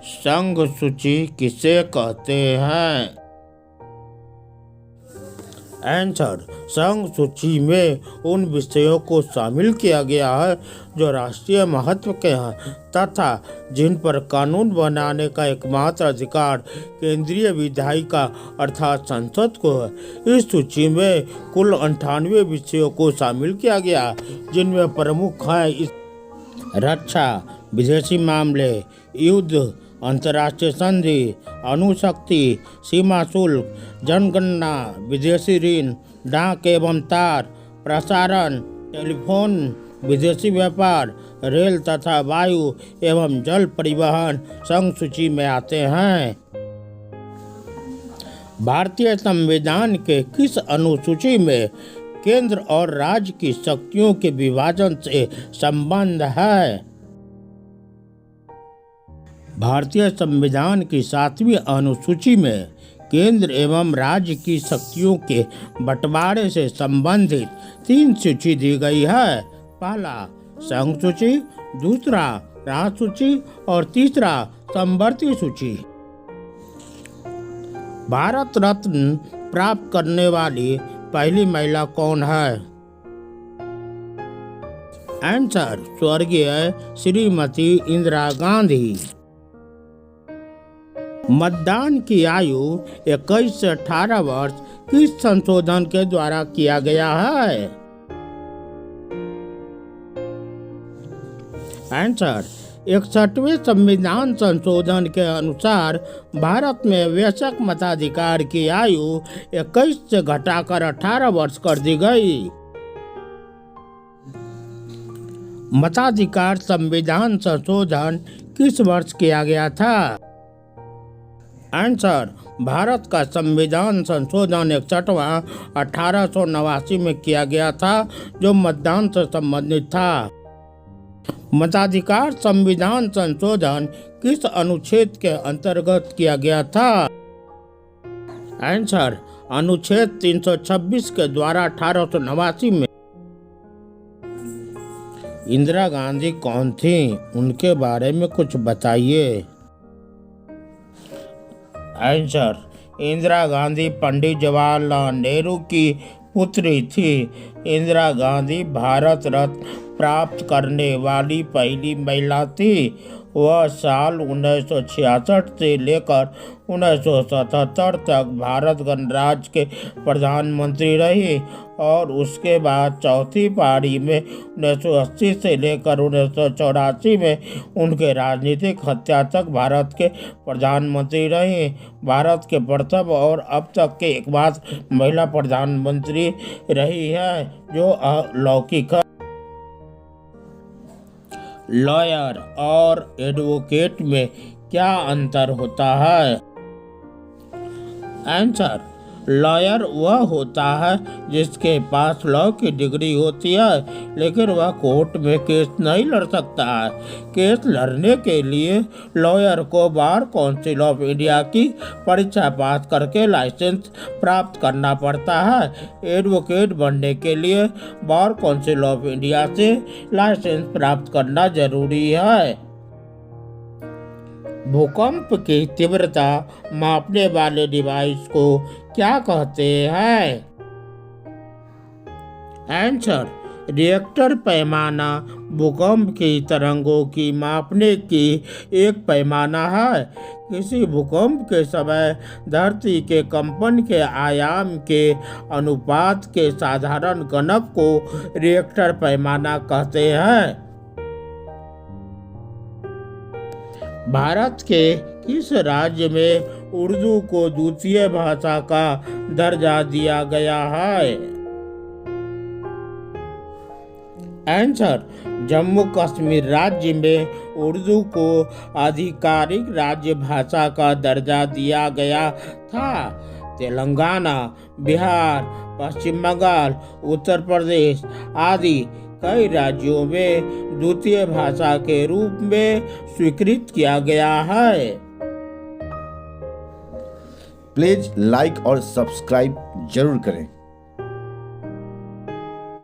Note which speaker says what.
Speaker 1: संघ सूची किसे कहते हैं? आंसर, संघ सूची में उन विषयों को शामिल किया गया है जो राष्ट्रीय महत्व के हैं तथा जिन पर कानून बनाने का एकमात्र अधिकार केंद्रीय विधायिका अर्थात संसद को है। इस सूची में कुल 98 विषयों को शामिल किया गया जिनमें प्रमुख हैं रक्षा, विदेशी मामले, युद्ध, अंतर्राष्ट्रीय संधि, अणुशक्ति, सीमा शुल्क, जनगणना, विदेशी ऋण, डाक एवं तार, प्रसारण, टेलीफोन, विदेशी व्यापार, रेल तथा वायु एवं जल परिवहन संघ सूची में आते हैं। भारतीय संविधान के किस अनुसूची में केंद्र और राज्य की शक्तियों के विभाजन से संबंध है? भारतीय संविधान की 7वीं अनुसूची में केंद्र एवं राज्य की शक्तियों के बंटवारे से संबंधित 3 सूची दी गई है। पहला संघ सूची, दूसरा राज्य सूची और तीसरा समवर्ती सूची। भारत रत्न प्राप्त करने वाली पहली महिला कौन है? आंसर, स्वर्गीय श्रीमती इंदिरा गांधी। मतदान की आयु 21 से 18 वर्ष किस संशोधन के द्वारा किया गया है? आंसर, 61वें संविधान संशोधन के अनुसार भारत में वयस्क मताधिकार की आयु 21 से घटाकर 18 वर्ष कर दी गई। मताधिकार संविधान संशोधन किस वर्ष किया गया था? आंसर, भारत का संविधान संशोधन 61वां 1889 में किया गया था जो मतदान से संबंधित था। मताधिकार संविधान संशोधन किस अनुच्छेद के अंतर्गत किया गया था? आंसर, अनुच्छेद 326 के द्वारा 1889 में। इंदिरा गांधी कौन थी? उनके बारे में कुछ बताइए। आंसर, इंदिरा गांधी पंडित जवाहरलाल नेहरू की पुत्री थी। इंदिरा गांधी भारत रत्न प्राप्त करने वाली पहली महिला थी। वह साल 1966 से लेकर 1977 तक भारत गणराज्य के प्रधानमंत्री रही और उसके बाद चौथी पारी में 1980 से लेकर 1984 में उनके राजनीतिक हत्या तक भारत के प्रधानमंत्री रही। भारत के प्रथम और अब तक के एकमात्र महिला प्रधानमंत्री रही है जो अलौकिक है। लॉयर और एडवोकेट में क्या अंतर होता है? आंसर, लॉयर वह होता है जिसके पास लॉ की डिग्री होती है लेकिन वह कोर्ट में केस नहीं लड़ सकता है। केस लड़ने के लिए लॉयर को बार काउंसिल ऑफ इंडिया की परीक्षा पास करके लाइसेंस प्राप्त करना पड़ता है। एडवोकेट बनने के लिए बार काउंसिल ऑफ इंडिया से लाइसेंस प्राप्त करना जरूरी है। भूकंप की तीव्रता मापने वाले डिवाइस को क्या कहते हैं? आंसर, रिएक्टर पैमाना भूकंप की तरंगों की मापने की एक पैमाना है। किसी भूकंप के समय धरती के कंपन के आयाम के अनुपात के साधारण गणक को रिएक्टर पैमाना कहते हैं। भारत के किस राज्य में उर्दू को द्वितीय भाषा का दर्जा दिया गया है? आंसर, जम्मू कश्मीर राज्य में उर्दू को आधिकारिक राज्य भाषा का दर्जा दिया गया था। तेलंगाना, बिहार, पश्चिम बंगाल, उत्तर प्रदेश आदि कई राज्यों में द्वितीय भाषा के रूप में स्वीकृत किया गया है।
Speaker 2: प्लीज लाइक और सब्सक्राइब जरूर करें।